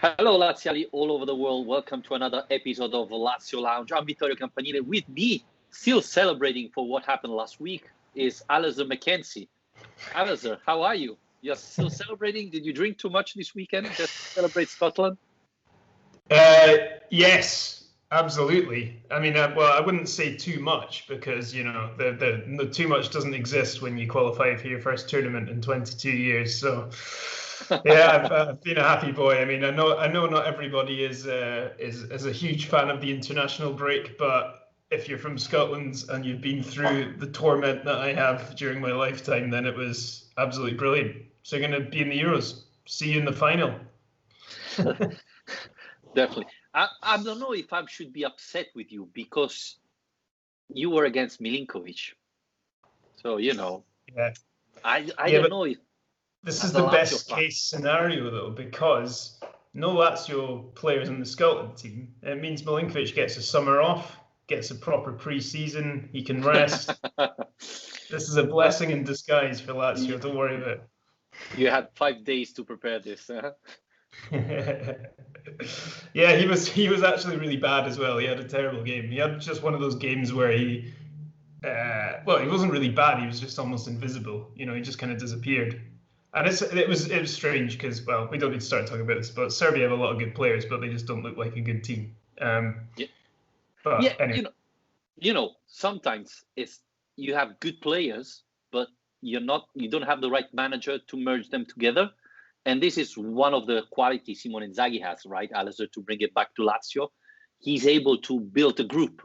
Hello, Laziali all over the world. Welcome to another episode of Lazio Lounge. I'm Vittorio Campanile. With me, still celebrating for what happened last week, is Alasdair McKenzie. Alasdair, how are you? You're still celebrating? Did you drink too much this weekend just to celebrate Scotland? Yes, absolutely. I mean, I wouldn't say too much because, the too much doesn't exist when you qualify for your first tournament in 22 years. So, yeah, I've been a happy boy. I mean, I know not everybody is a huge fan of the international break, but if you're from Scotland and you've been through the torment that I have during my lifetime, then it was absolutely brilliant. So you're going to be in the Euros. See you in the final. Definitely. I don't know if I should be upset with you because you were against Milinkovic. So, Yeah. I don't know if this is the best case scenario, though, because no Lazio players in the Scotland team. It means Milinkovic gets a summer off, gets a proper pre-season, he can rest. This is a blessing in disguise for Lazio, don't worry about it. You had 5 days to prepare this, huh? Yeah, he was actually really bad as well. He had a terrible game. He had just one of those games where he wasn't really bad. He was just almost invisible. He just kind of disappeared. And it was strange because, well, we don't need to start talking about this, but Serbia have a lot of good players, but they just don't look like a good team. Anyway. Sometimes you have good players, but you don't have the right manager to merge them together. And this is one of the qualities Simone Inzaghi has, right, Alasdair, to bring it back to Lazio. He's able to build a group.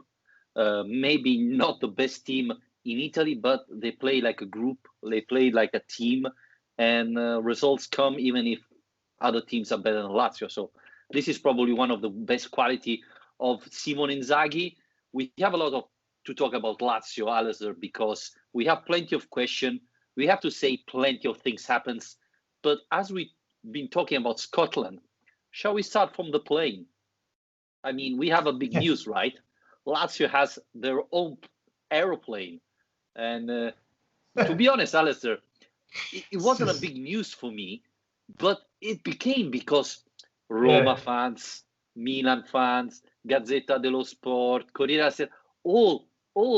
Maybe not the best team in Italy, but they play like a group. They play like a team, and results come even if other teams are better than Lazio. So this is probably one of the best quality of Simone Inzaghi. We have a lot to talk about Lazio, Alasdair, because we have plenty of questions. We have to say plenty of things happens. But as we've been talking about Scotland, shall we start from the plane? I mean, we have a big news, right? Lazio has their own aeroplane. And to be honest, Alasdair, it wasn't a big news for me, but it became because Roma fans, Milan fans, Gazzetta dello Sport, Corriere said, all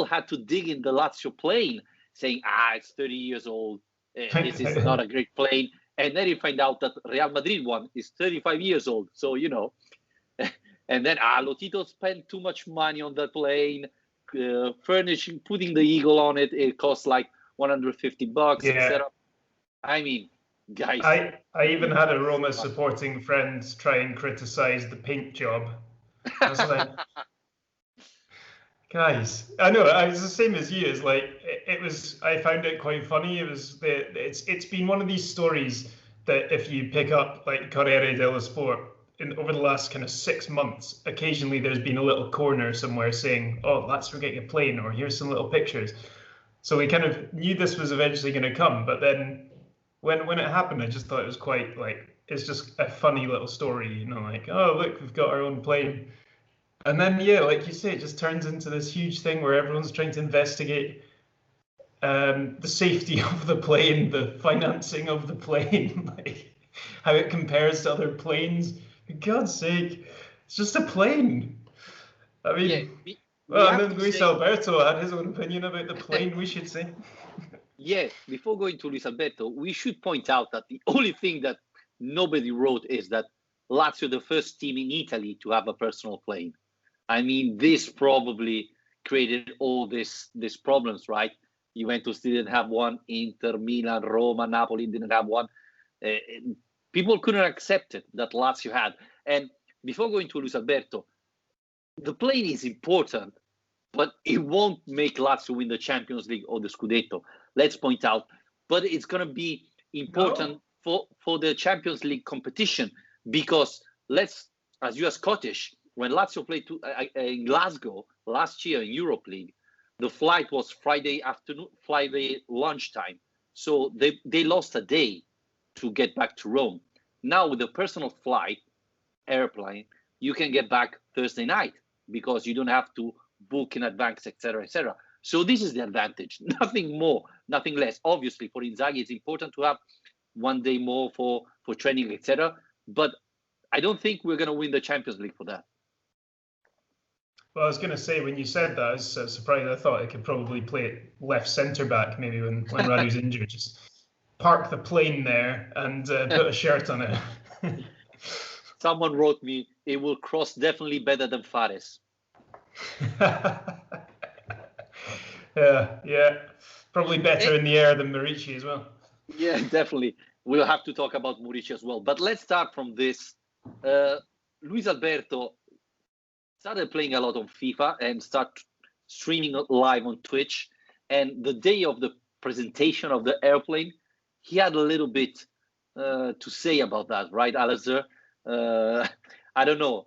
had to dig in the Lazio plane, saying, it's 30 years old. This is not a great plane. And then you find out that Real Madrid one is 35 years old. So, and then Lotito spent too much money on that plane, furnishing, putting the eagle on it. It costs like $150, etc. I mean, guys. I even had a Roma supporting friend try and criticize the paint job. I was like, guys, I know I was the same as you. Is like it was. I found it quite funny. It's been one of these stories that if you pick up like Corriere dello Sport over the last kind of 6 months, occasionally there's been a little corner somewhere saying, "Oh, let's forget your plane," or "Here's some little pictures." So we kind of knew this was eventually going to come, but then when it happened, I just thought it was quite it's just a funny little story, like, oh look, we've got our own plane. And then, like you say, it just turns into this huge thing where everyone's trying to investigate the safety of the plane, the financing of the plane, like how it compares to other planes. For God's sake, it's just a plane. I mean, and then Luis Alberto had his own opinion about the plane, we should say. Before going to Luis Alberto, we should point out that the only thing that nobody wrote is that Lazio, the first team in Italy to have a personal plane. I mean, this probably created all these problems, right? Juventus didn't have one, Inter, Milan, Roma, Napoli didn't have one. People couldn't accept it that Lazio had. And before going to Luis Alberto, the plane is important, but it won't make Lazio win the Champions League or the Scudetto. Let's point out. But it's going to be important for the Champions League competition because as you are Scottish, when Lazio played in Glasgow last year in Europe League, the flight was Friday lunchtime. So they lost a day to get back to Rome. Now with a personal flight, airplane, you can get back Thursday night because you don't have to book in advance, etc., etc. So this is the advantage. Nothing more, nothing less. Obviously, for Inzaghi, it's important to have one day more for training, etc. But I don't think we're going to win the Champions League for that. Well, I was going to say, when you said that, I was surprised. I thought I could probably play it left centre back maybe when Radu's injured. Just park the plane there and put a shirt on it. Someone wrote me, it will cross definitely better than Fares. Yeah. Probably better in the air than Murici as well. Yeah, definitely. We'll have to talk about Murici as well. But let's start from this. Luis Alberto started playing a lot on FIFA and start streaming live on Twitch. And the day of the presentation of the airplane, he had a little bit to say about that, right, Alasdair? I don't know.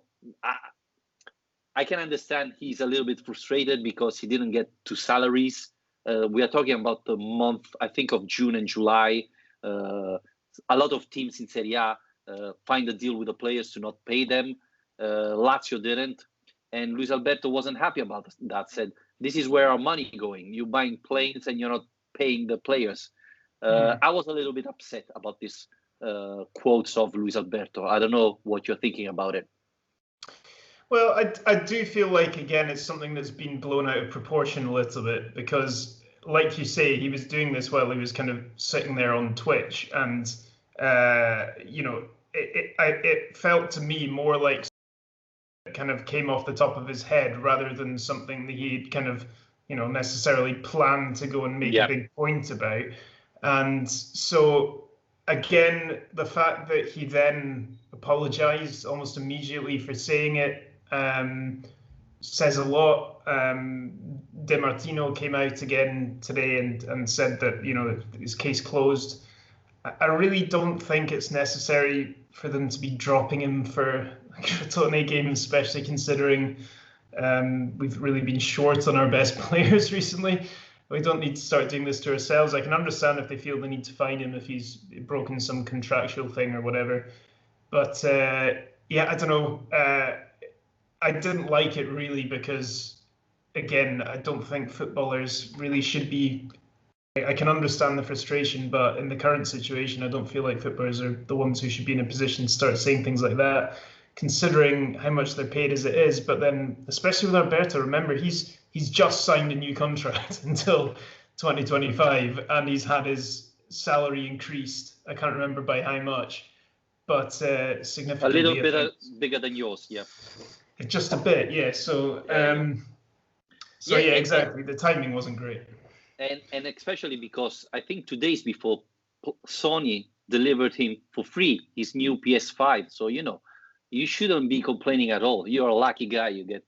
I can understand he's a little bit frustrated because he didn't get 2 salaries. We are talking about the month, I think, of June and July. A lot of teams in Serie A find a deal with the players to not pay them. Lazio didn't. And Luis Alberto wasn't happy about that, said, this is where our money going. You're buying planes and you're not paying the players. I was a little bit upset about this quotes of Luis Alberto. I don't know what you're thinking about it. Well, I do feel like, again, it's something that's been blown out of proportion a little bit because, like you say, he was doing this while he was kind of sitting there on Twitch. And, it felt to me more like it kind of came off the top of his head rather than something that he'd kind of, necessarily planned to go and make a big point about. And so, again, the fact that he then apologized almost immediately for saying it says a lot. De Martino came out again today and said that his case closed. I really don't think it's necessary for them to be dropping him for a Crotone game, especially considering we've really been short on our best players recently. We don't need to start doing this to ourselves. I can understand if they feel they need to fine him if he's broken some contractual thing or whatever. But I don't know. I didn't like it really because, again, I don't think footballers really should be. I can understand the frustration, but in the current situation, I don't feel like footballers are the ones who should be in a position to start saying things like that, considering how much they're paid as it is. But then, especially with Alberto, remember, he's just signed a new contract until 2025, and he's had his salary increased. I can't remember by how much, but significantly. A little bit bigger than yours, yeah. Just a bit, yeah. So, exactly. The timing wasn't great. And especially because I think 2 days before, Sony delivered him for free his new PS5. So, you shouldn't be complaining at all. You're a lucky guy. You get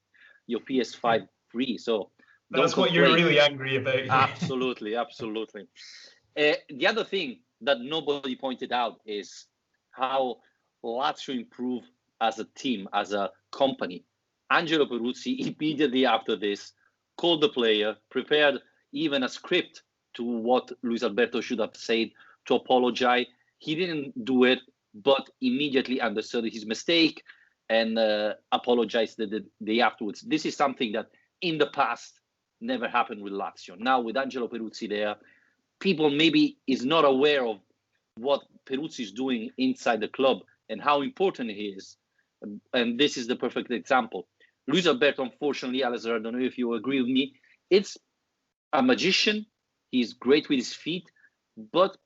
your PS5 free. So that's what you're really angry about. Absolutely. The other thing that nobody pointed out is how Lazio improved as a team, as a company. Angelo Peruzzi, immediately after this, called the player, prepared even a script to what Luis Alberto should have said to apologize. He didn't do it, but immediately understood his mistake and apologized the day afterwards. This is something that in the past never happened with Lazio. Now with Angelo Peruzzi there, people maybe is not aware of what Peruzzi is doing inside the club and how important he is. And this is the perfect example. Luis Alberto, unfortunately, Alasdair, I don't know if you agree with me, it's a magician. He's great with his feet, but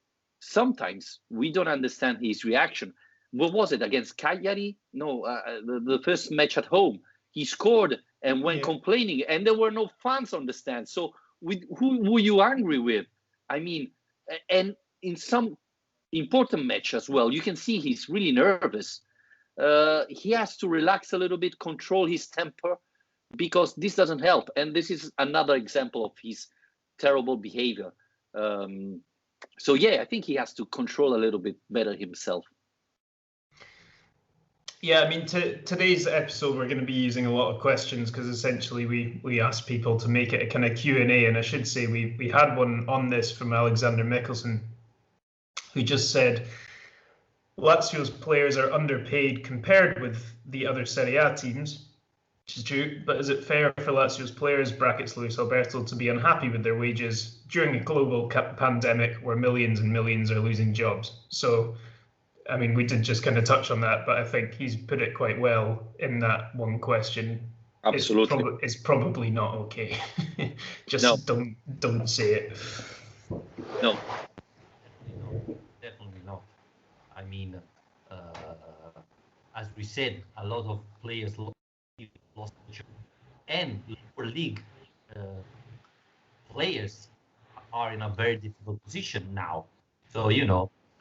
sometimes we don't understand his reaction. What was it, against Cagliari? No, the first match at home. He scored and went complaining, and there were no fans on the stand. So who were you angry with? I mean, and in some important match as well, you can see he's really nervous. He has to relax a little bit, control his temper, because this doesn't help. And this is another example of his terrible behavior. I think he has to control a little bit better himself. Yeah, I mean, today's episode, we're going to be using a lot of questions because essentially we asked people to make it a kind of Q&A. And I should say we had one on this from Alexander Mikkelsen, who just said, Lazio's players are underpaid compared with the other Serie A teams, which is true, but is it fair for Lazio's players, brackets Luis Alberto, to be unhappy with their wages during a global pandemic where millions and millions are losing jobs? So I mean, we did just kind of touch on that, but I think he's put it quite well in that one question. Absolutely. It's probably not okay. Just No. don't say it. No. Definitely not. I mean, as we said, a lot of players lost the job, and lower league players are in a very difficult position now. So,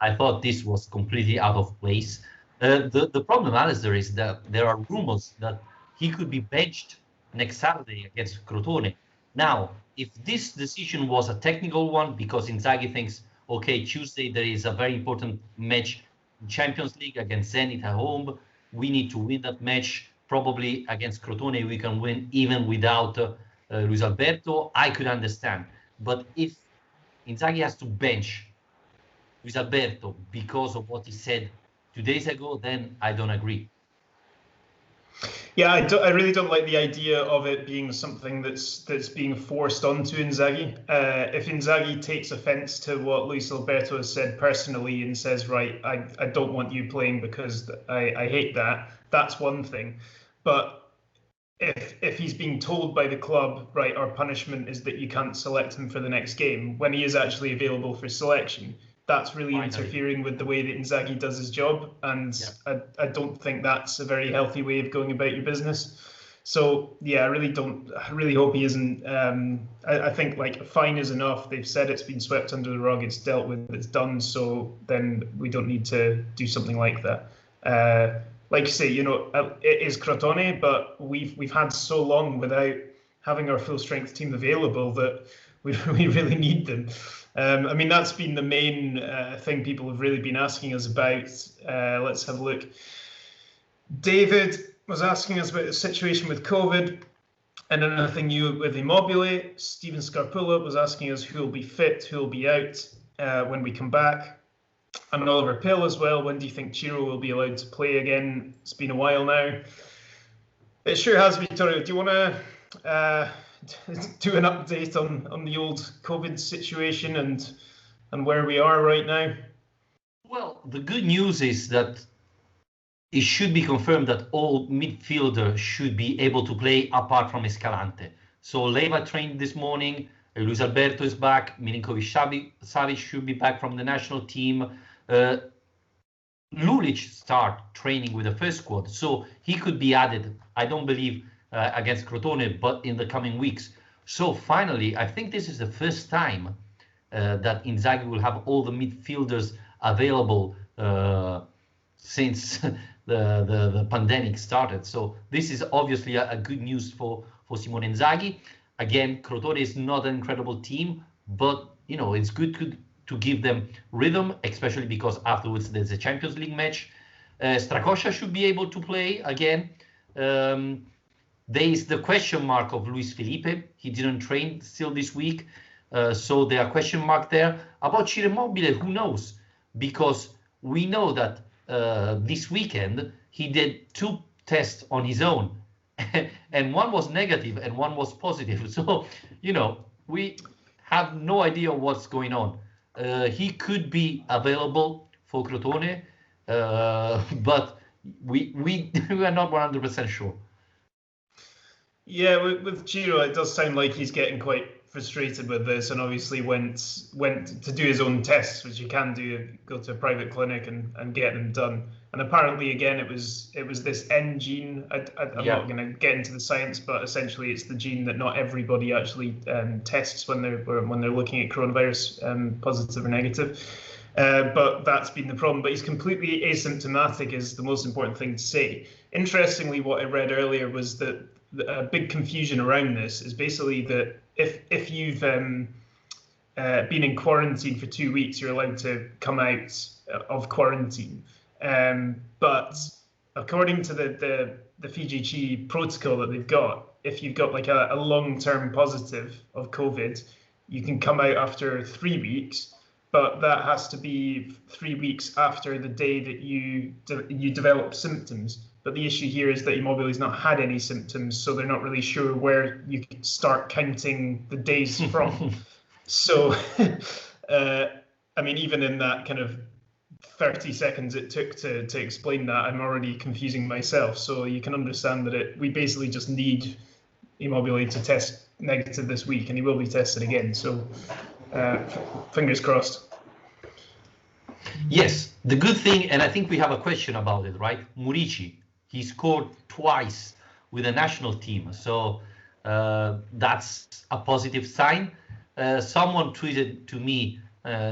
I thought this was completely out of place. The problem, Alasdair, is that there are rumors that he could be benched next Saturday against Crotone. Now, if this decision was a technical one, because Inzaghi thinks, okay, Tuesday there is a very important match in Champions League against Zenit at home. We need to win that match. Probably against Crotone, we can win even without Luis Alberto. I could understand. But if Inzaghi has to bench Luis Alberto because of what he said 2 days ago, then I don't agree. Yeah, I really don't like the idea of it being something that's being forced onto Inzaghi. If Inzaghi takes offence to what Luis Alberto has said personally and says, right, I don't want you playing because I hate that, that's one thing. But if he's being told by the club, right, our punishment is that you can't select him for the next game, when he is actually available for selection, that's really interfering with the way that Inzaghi does his job. And I don't think that's a very healthy way of going about your business. So, yeah, I really hope he isn't. I think like a fine is enough. They've said it's been swept under the rug, it's dealt with, it's done. So then we don't need to do something like that. Like you say, it is Crotone, but we've had so long without having our full strength team available that we really need them. I mean, that's been the main thing people have really been asking us about. Let's have a look. David was asking us about the situation with COVID and anything new with Immobile. Stephen Scarpulla was asking us who will be fit, who will be out when we come back. And Oliver Pill as well. When do you think Chiro will be allowed to play again? It's been a while now. It sure has, Vittorio. Do you want to do an update on the old COVID situation and where we are right now? Well, the good news is that it should be confirmed that all midfielders should be able to play apart from Escalante. So Leva trained this morning. Luis Alberto is back. Milinkovic-Savic should be back from the national team. Lulic start training with the first squad, so he could be added. I don't believe against Crotone, but in the coming weeks. So finally, I think this is the first time that Inzaghi will have all the midfielders available since the pandemic started. So this is obviously a good news for Simone Inzaghi. Again, Crotone is not an incredible team, but it's good to give them rhythm, especially because afterwards there's a Champions League match. Strakosha should be able to play again. There is the question mark of Luis Felipe. He didn't train still this week, so there are question mark there. About Ciro Immobile, who knows? Because we know that this weekend he did 2 tests on his own, and one was negative and one was positive. So, we have no idea what's going on. He could be available for Crotone, but we are not 100% sure. Yeah, with Ciro, it does sound like he's getting quite frustrated with this, and obviously went to do his own tests, which you can do, go to a private clinic and get them done. And apparently, again, it was this N gene. I'm not going to get into the science, but essentially, it's the gene that not everybody actually tests when they're looking at coronavirus, positive or negative. But that's been the problem. But he's completely asymptomatic is the most important thing to say. Interestingly, what I read earlier was that a big confusion around this is basically that if you've been in quarantine for 2 weeks, you're allowed to come out of quarantine. But according to the FIGC protocol that they've got, if you've got like a long-term positive of COVID, you can come out after 3 weeks, but that has to be 3 weeks after the day that you develop symptoms. But the issue here is that Immobile's not had any symptoms, so they're not really sure where you can start counting the days from. So, I mean, even in that kind of 30 seconds it took to explain that, I'm already confusing myself. So you can understand that we basically just need Immobile to test negative this week, and he will be tested again. So fingers crossed. Yes, the good thing, and I think we have a question about it, right? Murici, he scored twice with the national team, so that's a positive sign. Someone tweeted to me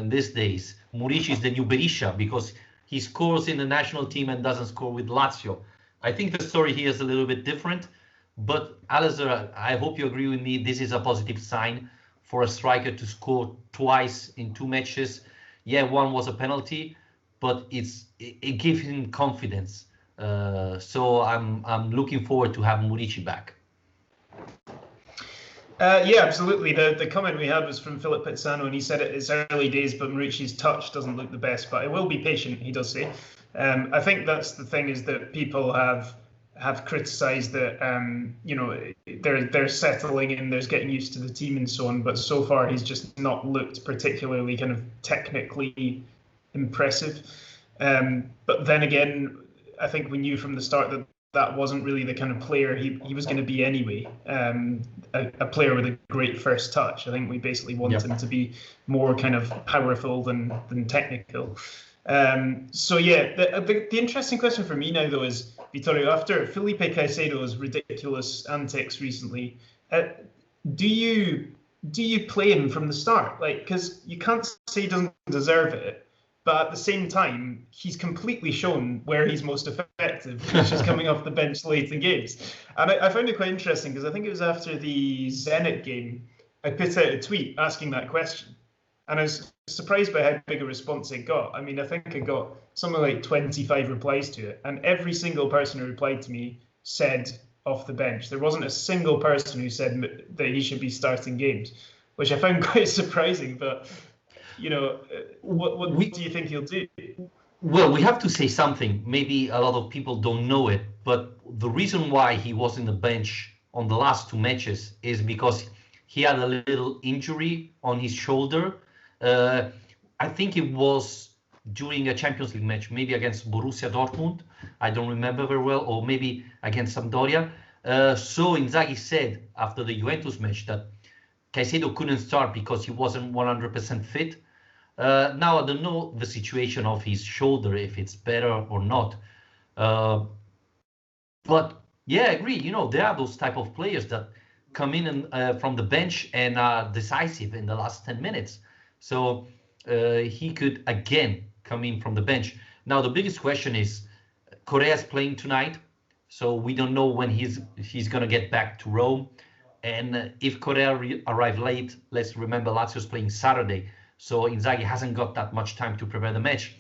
these days, Murici is the new Berisha because he scores in the national team and doesn't score with Lazio. I think the story here is a little bit different, but Alasdair, I hope you agree with me. This is a positive sign for a striker to score twice in 2 matches. Yeah, one was a penalty, but it gives him confidence. So I'm looking forward to have Murici back. Yeah, absolutely. The comment we had was from Philip Pizzano, and he said it's early days, but Murici's touch doesn't look the best. But I will be patient, he does say. I think that's the thing, is that people have criticised that they're settling in, there's getting used to the team and so on. But so far, he's just not looked particularly kind of technically impressive. But then again, I think we knew from the start that wasn't really the kind of player he was going to be anyway. A player with a great first touch. I think we basically want him to be more kind of powerful than technical. So yeah, the interesting question for me now though is, Vittorio, after Felipe Caicedo's ridiculous antics recently, do you play him from the start? Like, because you can't say he doesn't deserve it, but at the same time, he's completely shown where he's most effective, which is coming off the bench late in games. And I found it quite interesting because I think it was after the Zenit game, I put out a tweet asking that question. And I was surprised by how big a response it got. I mean, I think it got something like 25 replies to it. And every single person who replied to me said off the bench. There wasn't a single person who said that he should be starting games, which I found quite surprising. But, what do you think he'll do? Well, we have to say something. Maybe a lot of people don't know it, but the reason why he was in the bench on the last 2 matches is because he had a little injury on his shoulder. I think it was during a Champions League match, maybe against Borussia Dortmund. I don't remember very well, or maybe against Sampdoria. So Inzaghi said after the Juventus match that Caicedo couldn't start because he wasn't 100% fit. Now I don't know the situation of his shoulder, if it's better or not. But yeah, I agree. There are those type of players that come in and, from the bench and are decisive in the last 10 minutes. So he could again come in from the bench. Now the biggest question is, Correa's playing tonight, so we don't know when he's gonna get back to Rome. And if Correa arrived late, let's remember Lazio's playing Saturday, so Inzaghi hasn't got that much time to prepare the match.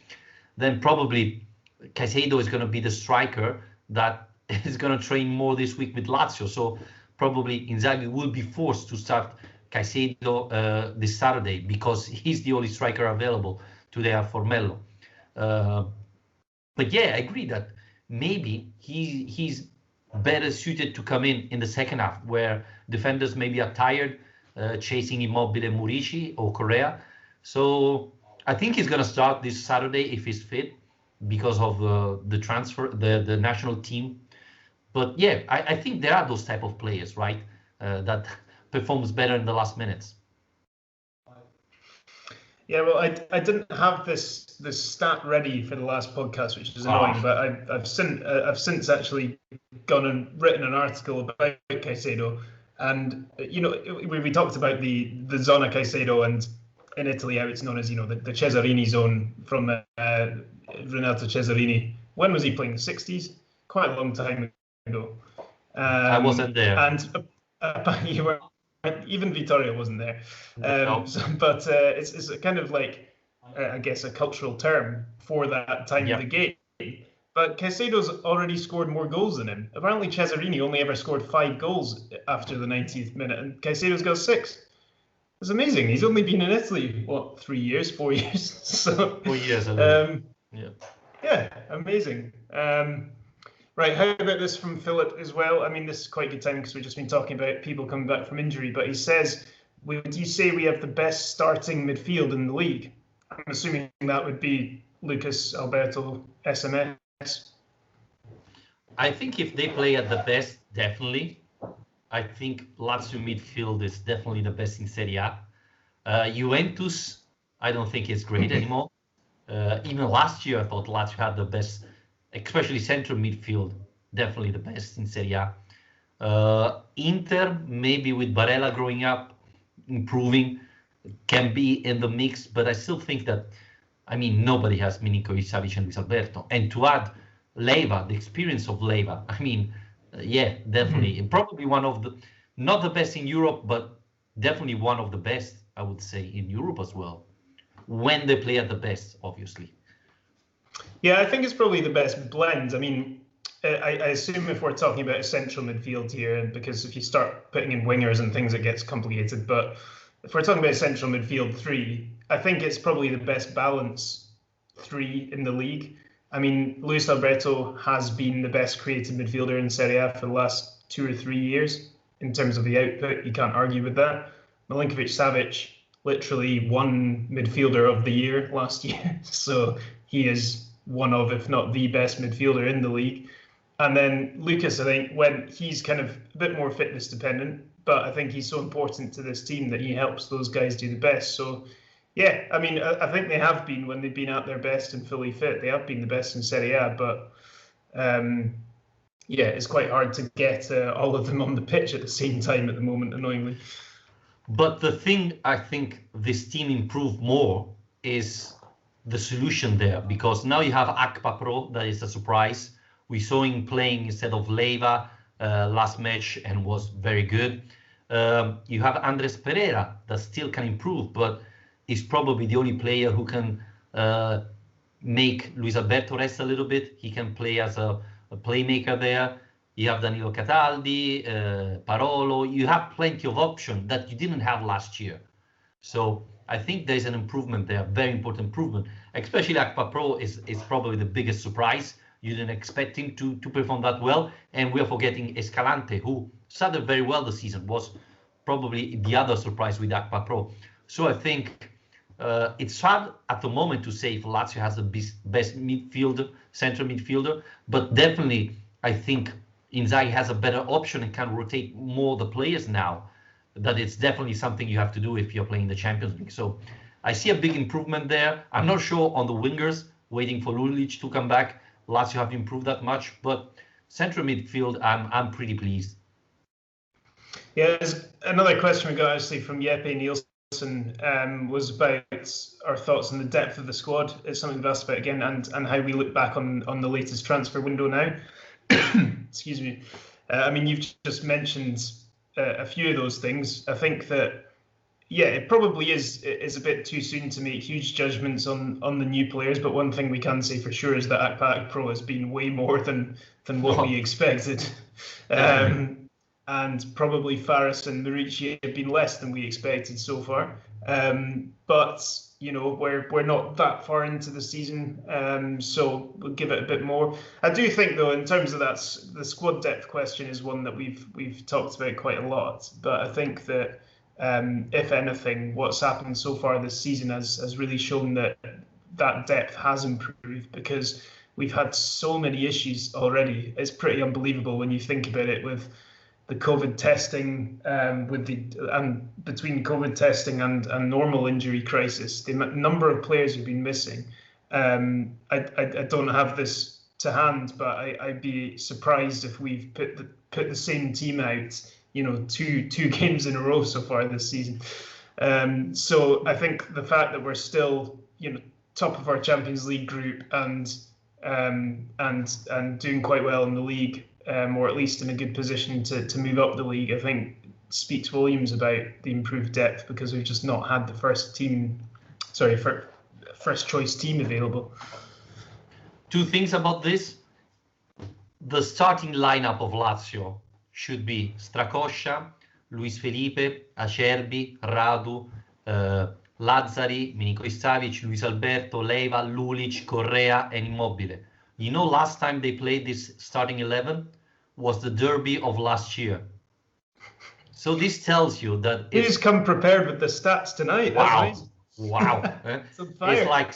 Then probably Caicedo is gonna be the striker that is gonna train more this week with Lazio. So probably Inzaghi will be forced to start Caicedo this Saturday because he's the only striker available today at Formello. But yeah, I agree that maybe he's better suited to come in the second half, where defenders maybe are tired, chasing Immobile, Murici or Correa. So I think he's going to start this Saturday if he's fit because of the transfer, the national team. But yeah, I think there are those type of players, right, that performs better in the last minutes. Yeah, well, I didn't have this stat ready for the last podcast, which is annoying. But I've since actually gone and written an article about Caicedo, and we talked about the Zona Caicedo, and in Italy how it's known as the Cesarini zone from Renato Cesarini. When was he playing? The 60s? Quite a long time ago. I wasn't there, and you were. Even Vittorio wasn't there, No. but it's kind of like I guess a cultural term for that time of the game. But Caicedo's already scored more goals than him. Apparently, Cesarini only ever scored 5 goals after the 90th minute, and Caicedo's got 6. It's amazing. He's only been in Italy 3 years, 4 years. So 4 years. Yeah, amazing. Right, how about this from Philip as well? I mean, this is quite good time because we've just been talking about people coming back from injury, but he says, would you say we have the best starting midfield in the league? I'm assuming that would be Lucas, Alberto, SMS? I think if they play at the best, definitely. I think Lazio midfield is definitely the best in Serie A. Juventus, I don't think is great anymore. Even last year, I thought Lazio had the best, especially central midfield, definitely the best in Serie A. Inter, maybe with Barella growing up, improving, can be in the mix, but I still think that, I mean, nobody has Milinkovic, Savic, and Luis Alberto. And to add Leiva, the experience of Leiva, I mean, yeah, definitely. Probably one of the, not the best in Europe, but definitely one of the best, I would say, in Europe as well. When they play at the best, obviously. Yeah, I think it's probably the best blend. I mean, I assume if we're talking about a central midfield here, because if you start putting in wingers and things, it gets complicated. But if we're talking about central midfield three, I think it's probably the best balance three in the league. I mean, Luis Alberto has been the best creative midfielder in Serie A for the last 2 or 3 years in terms of the output. You can't argue with that. Milinkovic Savic literally won midfielder of the year last year. So he is one of, if not the best midfielder in the league. And then Lucas, I think, when he's kind of a bit more fitness dependent, but I think he's so important to this team that he helps those guys do the best. So, yeah, I mean, I think they have been, when they've been at their best and fully fit, they have been the best in Serie A. But, yeah, it's quite hard to get all of them on the pitch at the same time at the moment, annoyingly. But the thing I think this team improved more is the solution there, because now you have Akpa Pro, that is a surprise. We saw him playing instead of Leiva last match and was very good. You have Andres Pereira that still can improve, but is probably the only player who can make Luis Alberto rest a little bit. He can play as a playmaker there. You have Danilo Cataldi, Parolo. You have plenty of options that you didn't have last year. So I think there's an improvement there, very important improvement. Especially Akpa Pro is probably the biggest surprise. You didn't expect him to perform that well. And we are forgetting Escalante, who started very well the season, was probably the other surprise with Akpa Pro. So I think it's hard at the moment to say if Lazio has the best midfielder, central midfielder, but definitely I think Inzaghi has a better option and can rotate more the players now. That it's definitely something you have to do if you're playing the Champions League. So I see a big improvement there. I'm not sure on the wingers, waiting for Lulic to come back. Lazio have improved that much, but central midfield, I'm pretty pleased. Yeah, there's another question we got actually from Jeppe Nielsen was about our thoughts on the depth of the squad. It's something we've asked about again, and how we look back on the latest transfer window now. Excuse me. I mean, you've just mentioned a few of those things. I think that, yeah, it probably is a bit too soon to make huge judgments on the new players, but one thing we can say for sure is that Akpa Pro has been way more than what we expected. And probably Faris and Murici have been less than we expected so far. But, you know, we're not that far into the season, so we'll give it a bit more. I do think, though, in terms of that, the squad depth question is one that we've talked about quite a lot. But I think that, if anything, what's happened so far this season has really shown that depth has improved, because we've had so many issues already. It's pretty unbelievable when you think about it, with the COVID testing, between COVID testing and normal injury crisis, the number of players who've been missing. I don't have this to hand, but I'd be surprised if we've put the same team out, you know, two games in a row so far this season. So I think the fact that we're still, you know, top of our Champions League group and doing quite well in the league, or at least in a good position to move up the league, I think speaks volumes about the improved depth, because we've just not had the first choice team available. Two things about this. The starting lineup of Lazio should be Strakoscia, Luis Felipe, Acerbi, Radu, Lazzari, Milinkovic Savic, Luis Alberto, Leiva, Lulic, Correa, and Immobile. You know, last time they played this starting 11 was the derby of last year. So this tells you that he's come prepared with the stats tonight. Wow, wow! It's on fire. It's like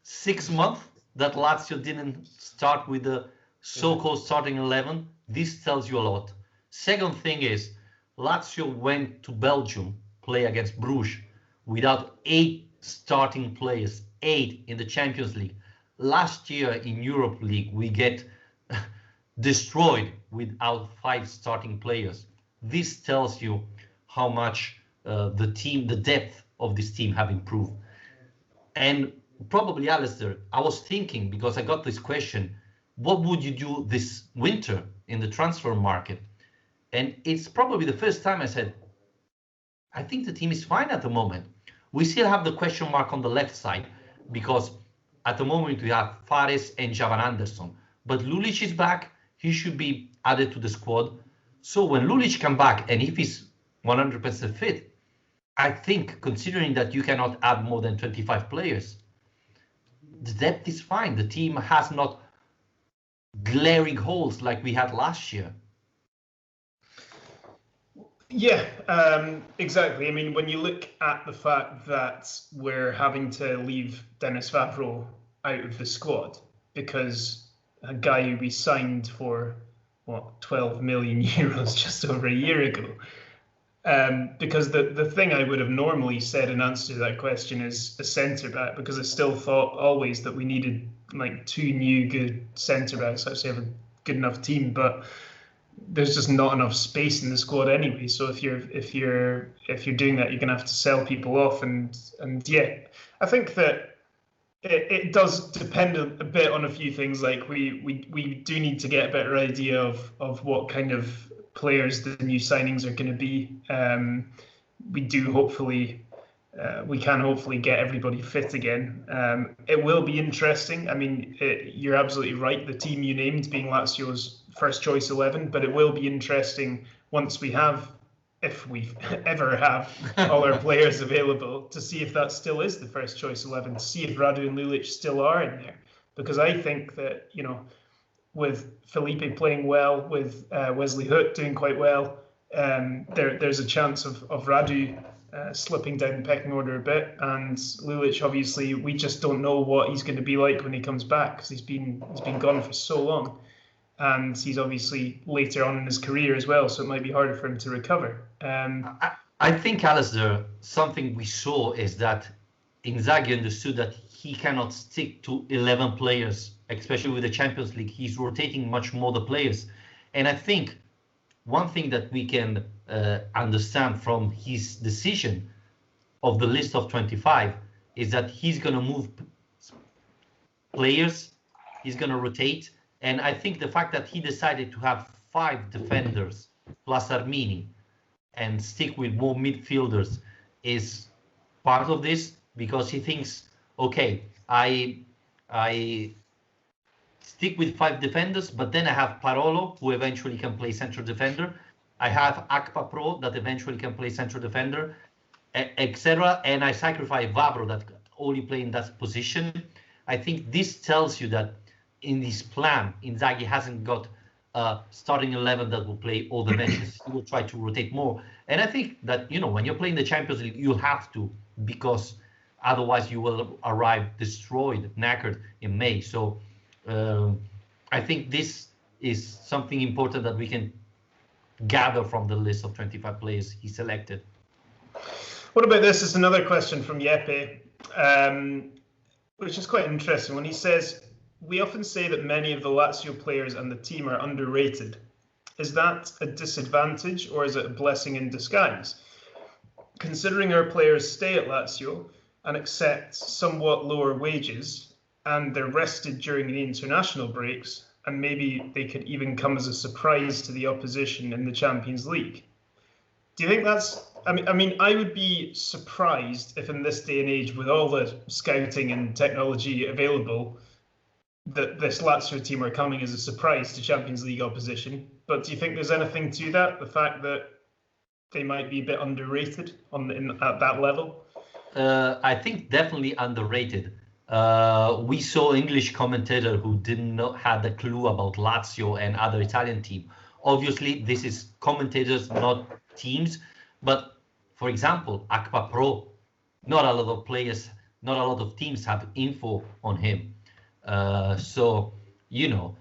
6 months that Lazio didn't start with the so-called starting 11. This tells you a lot. Second thing is, Lazio went to Belgium, play against Bruges, without 8 starting players, 8 in the Champions League. Last year in Europe League, we get destroyed without 5 starting players. This tells you how much the depth of this team have improved. And probably, Alasdair, I was thinking, because I got this question, what would you do this winter in the transfer market? And it's probably the first time I said, I think the team is fine at the moment. We still have the question mark on the left side, because at the moment we have Fares and Javan Anderson. But Lulic is back. He should be added to the squad. So when Lulic comes back, and if he's 100% fit, I think, considering that you cannot add more than 25 players, the depth is fine. The team has not glaring holes like we had last year. Yeah, exactly. I mean, when you look at the fact that we're having to leave Dennis Vavro out of the squad because a guy who we signed for, 12 million euros just over a year ago, because the thing I would have normally said in answer to that question is a centre-back, because I still thought always that we needed like 2 new good centre-backs to actually have a good enough team, but there's just not enough space in the squad anyway. So if you're doing that, you're gonna have to sell people off, and yeah, I think that it does depend a bit on a few things. Like we do need to get a better idea of what kind of players the new signings are going to be. We do hopefully we can hopefully get everybody fit again. It will be interesting. I mean, you're absolutely right. The team you named being Lazio's first choice 11, but it will be interesting once we have, if we ever have, all our players available, to see if that still is the first choice 11, to see if Radu and Lulic still are in there. Because I think that, with Felipe playing well, with Wesley Hoot doing quite well, there's a chance of Radu slipping down the pecking order a bit, and Lulic, obviously, we just don't know what he's going to be like when he comes back, because he's been gone for so long, and he's obviously later on in his career as well, so it might be harder for him to recover. I think, Alasdair, something we saw is that Inzaghi understood that he cannot stick to 11 players, especially with the Champions League. He's rotating much more the players. And I think one thing that we can understand from his decision of the list of 25 is that he's going to move players, he's going to rotate. And I think the fact that he decided to have 5 defenders plus Armini and stick with more midfielders is part of this, because he thinks, okay, I stick with 5 defenders, but then I have Parolo, who eventually can play central defender. I have Akpa Pro, that eventually can play central defender, etc. And I sacrifice Vavro, that only play in that position. I think this tells you that in this plan, Inzaghi hasn't got starting 11 that will play all the matches. He will try to rotate more. And I think that, when you're playing the Champions League, you have to, because otherwise you will arrive destroyed, knackered in May. So I think this is something important that we can gather from the list of 25 players he selected. What about this? Is another question from Yeppe, which is quite interesting, when he says, we often say that many of the Lazio players and the team are underrated. Is that a disadvantage, or is it a blessing in disguise? Considering our players stay at Lazio and accept somewhat lower wages, and they're rested during the international breaks, and maybe they could even come as a surprise to the opposition in the Champions League. Do you think that's... I mean, I would be surprised if in this day and age, with all the scouting and technology available, that this Lazio team are coming as a surprise to Champions League opposition. But do you think there's anything to that? The fact that they might be a bit underrated at that level? I think definitely underrated. We saw English commentator who didn't have a clue about Lazio and other Italian team. Obviously, this is commentators, not teams. But for example, Akpa Pro, not a lot of players not a lot of teams have info on him. So, you know,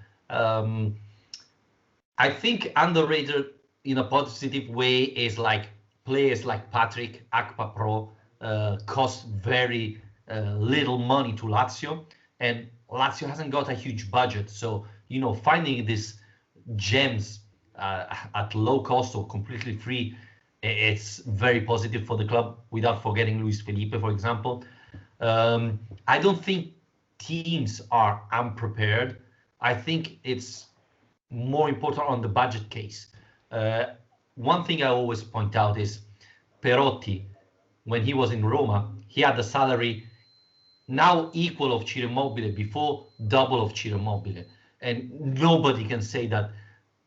I think underrated in a positive way is like players like Patrick, Akpa Pro, cost very little money to Lazio, and Lazio hasn't got a huge budget. So, you know, finding these gems at low cost or completely free, it's very positive for the club, without forgetting Luis Felipe, for example. I don't think teams are unprepared. I think it's more important on the budget case. One thing I always point out is Perotti, when he was in Roma, he had a salary now equal of Ciro Immobile, before double of Ciro Immobile. And nobody can say that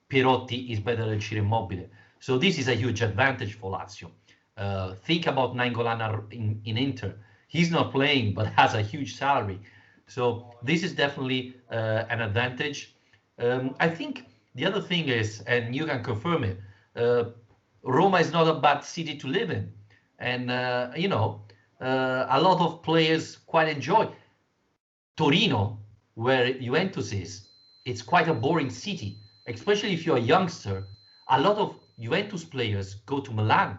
Perotti is better than Ciro Immobile. So this is a huge advantage for Lazio. Think about Nainggolan in Inter. He's not playing, but has a huge salary. So this is definitely an advantage. I think the other thing is, and you can confirm it, Roma is not a bad city to live in. And, you know, a lot of players quite enjoy Torino, where Juventus is. It's quite a boring city, especially if you're a youngster. A lot of Juventus players go to Milan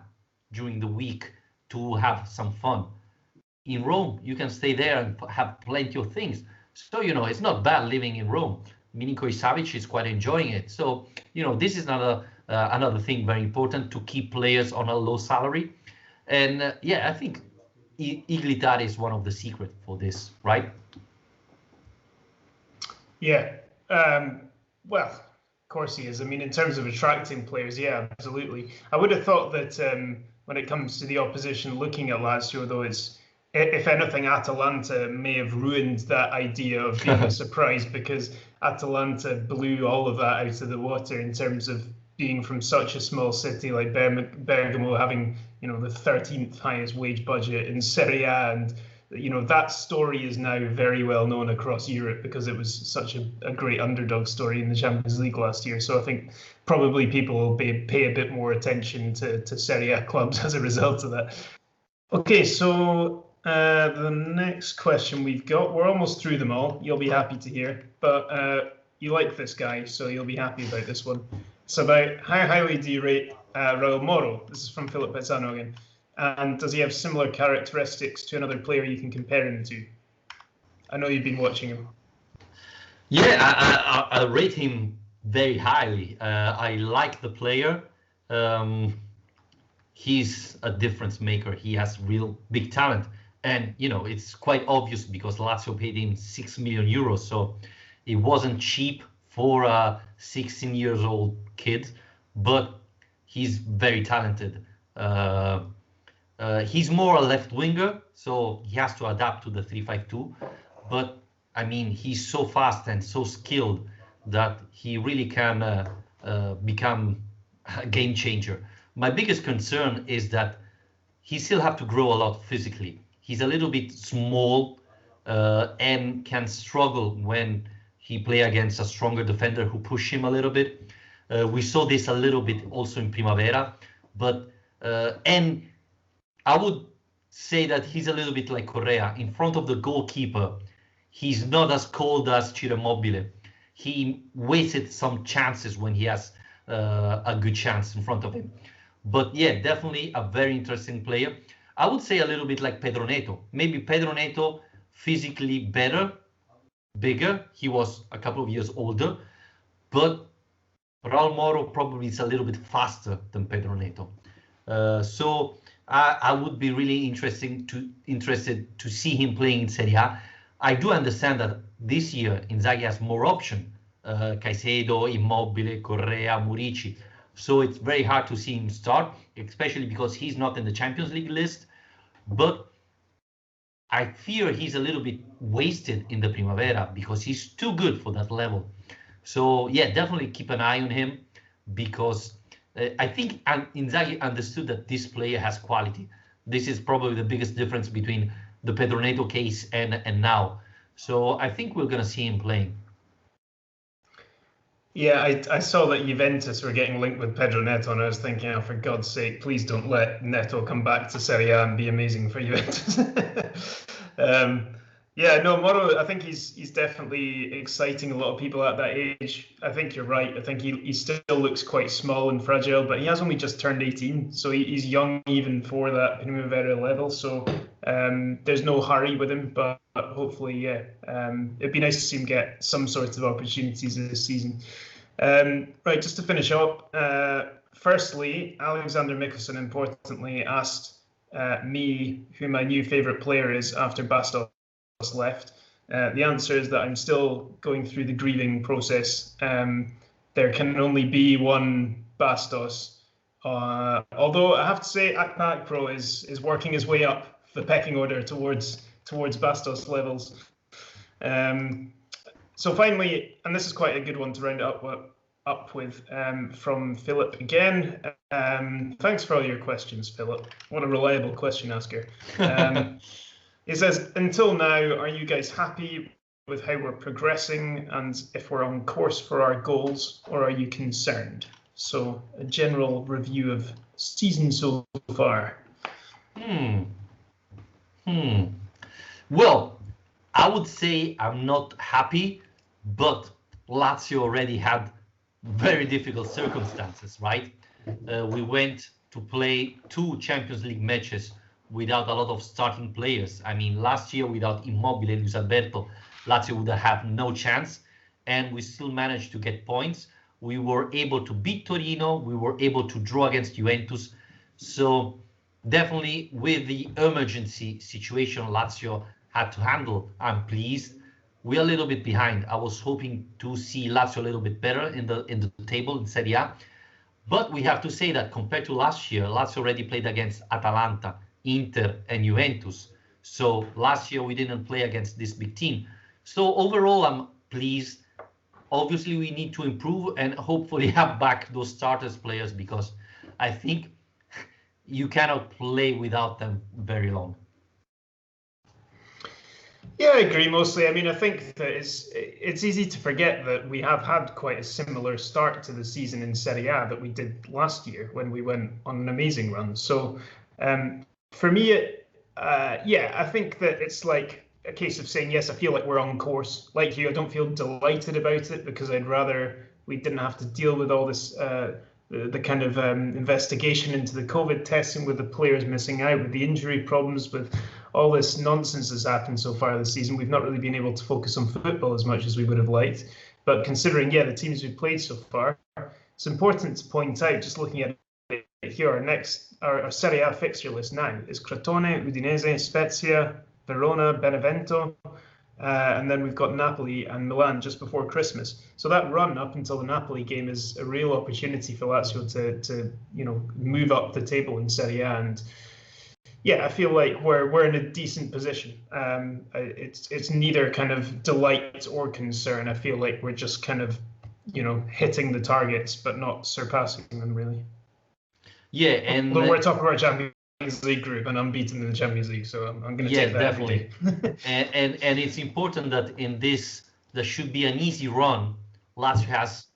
during the week to have some fun. In Rome, you can stay there and have plenty of things. So, you know, it's not bad living in Rome. Milinkovic Savic is quite enjoying it. So, you know, this is another thing very important, to keep players on a low salary. And yeah, I think Iglitari is one of the secrets for this, right? Yeah. Well, of course he is. I mean, in terms of attracting players, yeah, absolutely. I would have thought that when it comes to the opposition looking at Lazio, though, it's, if anything, Atalanta may have ruined that idea of being a surprise, because Atalanta blew all of that out of the water in terms of being from such a small city like Bergamo, having, you know, the 13th highest wage budget in Serie A, and you know, that story is now very well known across Europe because it was such a great underdog story in the Champions League last year. So I think probably people will pay a bit more attention to Serie A clubs as a result of that. Okay, so the next question we've got, we're almost through them all, you'll be happy to hear, but you like this guy, so you'll be happy about this one. It's about how highly do you rate Raul Moro? This is from Philip Pezzano again. And does he have similar characteristics to another player you can compare him to? I know you've been watching him. Yeah, I rate him very highly. I like the player. He's a difference maker. He has real big talent. And, you know, it's quite obvious because Lazio paid him 6 million euros. So it wasn't cheap for a 16-year-old kid, but he's very talented. He's more a left winger, so he has to adapt to the 3-5-2. But I mean, he's so fast and so skilled that he really can become a game changer. My biggest concern is that he still have to grow a lot physically. He's a little bit small and can struggle when he play against a stronger defender who push him a little bit. We saw this a little bit also in Primavera, but and I would say that he's a little bit like Correa. In front of the goalkeeper, he's not as cold as Ciro Immobile. He wasted some chances when he has a good chance in front of him. But yeah, definitely a very interesting player. I would say a little bit like Pedro Neto. Maybe Pedro Neto physically better, bigger. He was a couple of years older, but Raul Moro probably is a little bit faster than Pedro Neto. So I would be really interested to see him playing in Serie A. I do understand that this year Inzaghi has more options. Caicedo, Immobile, Correa, Murici. So it's very hard to see him start, especially because he's not in the Champions League list. But I fear he's a little bit wasted in the Primavera because he's too good for that level. So yeah, definitely keep an eye on him, because I think Inzaghi understood that this player has quality. This is probably the biggest difference between the Pedro Neto case and now. So I think we're going to see him playing. Yeah, I saw that Juventus were getting linked with Pedro Neto, and I was thinking, oh, for God's sake, please don't let Neto come back to Serie A and be amazing for Juventus. Yeah, no, Moro, I think he's definitely exciting a lot of people at that age. I think you're right. I think he still looks quite small and fragile, but he has only just turned 18, so he's young even for that Primavera level. So there's no hurry with him, but hopefully, yeah, it'd be nice to see him get some sort of opportunities this season. Right, just to finish up, firstly, Alexander Mikkelsen importantly asked me who my new favourite player is after Bastos left. The answer is that I'm still going through the grieving process. There can only be one Bastos. Although I have to say, Akpak Pro is working his way up the pecking order towards Bastos levels. So finally, and this is quite a good one to round it up with, from Philip again. Thanks for all your questions, Philip. What a reliable question asker. He says, until now, are you guys happy with how we're progressing and if we're on course for our goals, or are you concerned? So a general review of season so far. Well, I would say I'm not happy, but Lazio already had very difficult circumstances, right? We went to play 2 Champions League matches without a lot of starting players. I mean, last year without Immobile, Luis Alberto, Lazio would have no chance, and we still managed to get points. We were able to beat Torino. We were able to draw against Juventus. So definitely with the emergency situation Lazio had to handle, I'm pleased. We're a little bit behind. I was hoping to see Lazio a little bit better in the table in Serie A. But we have to say that compared to last year, Lazio already played against Atalanta, Inter and Juventus. So last year we didn't play against this big team. So overall, I'm pleased. Obviously, we need to improve and hopefully have back those starters players, because I think you cannot play without them very long. Yeah, I agree mostly. I mean, I think that it's easy to forget that we have had quite a similar start to the season in Serie A that we did last year when we went on an amazing run. So for me, yeah, I think that it's like a case of saying, yes, I feel like we're on course. Like you, I don't feel delighted about it because I'd rather we didn't have to deal with all this, the kind of investigation into the COVID testing with the players missing out, with the injury problems, with all this nonsense that's happened so far this season. We've not really been able to focus on football as much as we would have liked. But considering, yeah, the teams we've played so far, it's important to point out, just looking at it here, our Serie A fixture list now is Crotone, Udinese, Spezia, Verona, Benevento, and then we've got Napoli and Milan just before Christmas. So that run up until the Napoli game is a real opportunity for Lazio to move up the table in Serie A. And yeah, I feel like we're in a decent position. It's neither kind of delight or concern. I feel like we're just kind of hitting the targets but not surpassing them really. Yeah, and we're top of our Champions League group and unbeaten in the Champions League, so I'm going to take that definitely. every day. and it's important that in this there should be an easy run. Lazio has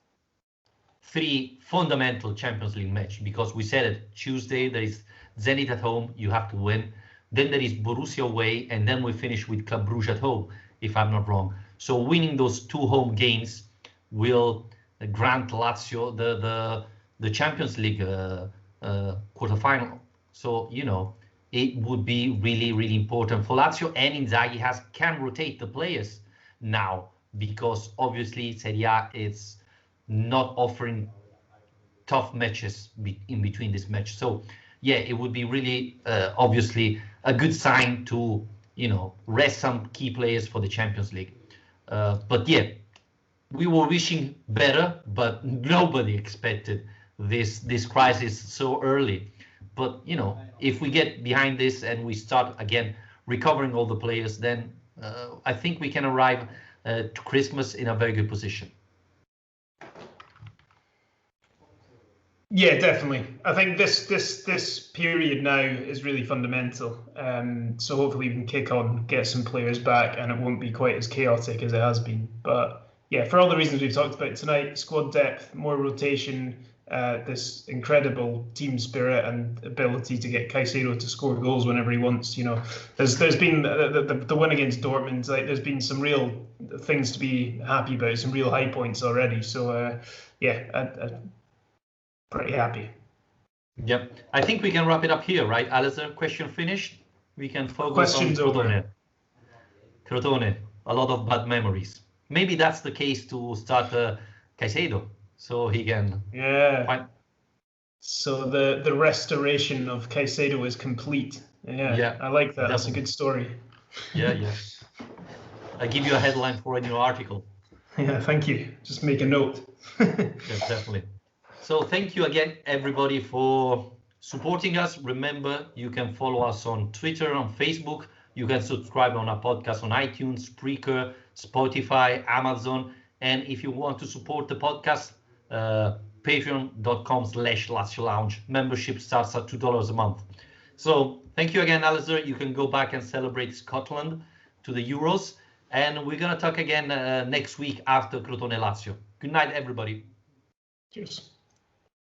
3 fundamental Champions League matches, because we said it. Tuesday there is Zenit at home, you have to win. Then there is Borussia away, and then we finish with Club Brugge at home, if I'm not wrong. So winning those 2 home games will grant Lazio the Champions League quarterfinal. So, it would be really, really important for Lazio, and Inzaghi can rotate the players now, because obviously Serie A is not offering tough matches in between this match. So, yeah, it would be really obviously a good sign to, rest some key players for the Champions League. But yeah, we were wishing better, but nobody expected this crisis so early. But if we get behind this and we start again recovering all the players, then I think we can arrive to Christmas in a very good position. Yeah, definitely. I think this period now is really fundamental. So hopefully we can kick on, get some players back, and it won't be quite as chaotic as it has been. But yeah, for all the reasons we've talked about tonight, squad depth, more rotation, this incredible team spirit and ability to get Caicedo to score goals whenever he wants. You know, there's been the win against Dortmund. Like, there's been some real things to be happy about, some real high points already. So yeah, I'm pretty happy. Yep, I think we can wrap it up here, right, Alasdair? Question finished. We can focus Questions on Crotone. over. Crotone, a lot of bad memories. Maybe that's the case to start Caicedo, so he can. Yeah. Find... So the restoration of Caicedo is complete. Yeah, I like that. Definitely. That's a good story. Yeah, yeah. I give you a headline for a new article. Yeah, thank you. Just make a note. Yes, definitely. So thank you again, everybody, for supporting us. Remember, you can follow us on Twitter, on Facebook. You can subscribe on our podcast on iTunes, Spreaker, Spotify, Amazon. And if you want to support the podcast, patreon.com/Lazio Lounge. Membership starts at $2 a month. So thank you again, Alasdair. You can go back and celebrate Scotland to the Euros. And we're going to talk again next week after Crotone Lazio. Good night, everybody. Cheers.